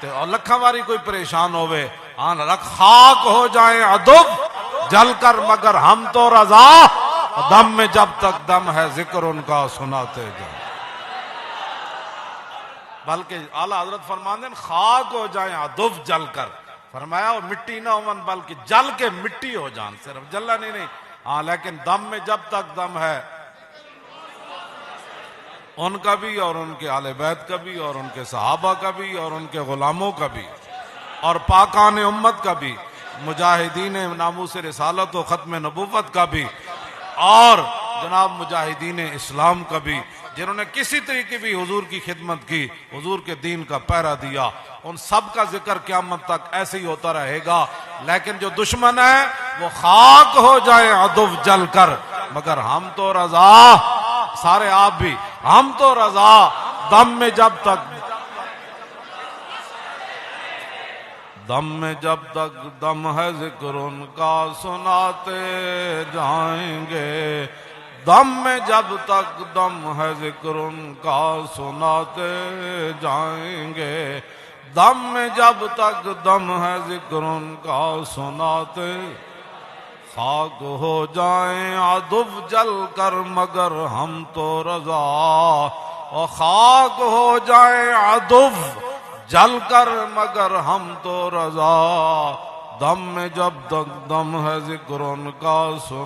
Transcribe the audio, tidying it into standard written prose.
اور لکھاں واری کوئی پریشان ہوئے آن رکھ خاک ہو جائیں ادب جل کر مگر ہم تو رضا، دم میں جب تک دم ہے ذکر ان کا سناتے جائیں۔ بلکہ اعلیٰ حضرت فرماتے ہیں خاک ہو جائیں ادب جل کر، فرمایا وہ مٹی نہ ہون بلکہ جل کے مٹی ہو جان، صرف جلنا نہیں ہاں، لیکن دم میں جب تک دم ہے ان کا بھی اور ان کے اہل بیت کا بھی اور ان کے صحابہ کا بھی اور ان کے غلاموں کا بھی اور پاکان امت کا بھی، مجاہدین ناموس رسالت و ختم نبوت کا بھی اور جناب مجاہدین اسلام کا بھی، جنہوں نے کسی طریقے بھی حضور کی خدمت کی، حضور کے دین کا پہرا دیا، ان سب کا ذکر قیامت تک ایسے ہی ہوتا رہے گا۔ لیکن جو دشمن ہے وہ خاک ہو جائے ادب جل کر مگر ہم تو رضا، سارے آپ بھی ہم تو رضا، دم میں جب تک دم ہے ذکر ان کا سناتے جائیں گے، دم میں جب تک دم ہے ذکر ان کا سناتے جائیں گے، دم میں جب تک دم ہے ذکر ان کا سناتے، خاک ہو جائیں ادب جل کر مگر ہم تو رضا، اور خاک ہو جائیں ادب جل کر مگر ہم تو رضا، دم میں جب تک دم ہے ذکر ان کا سن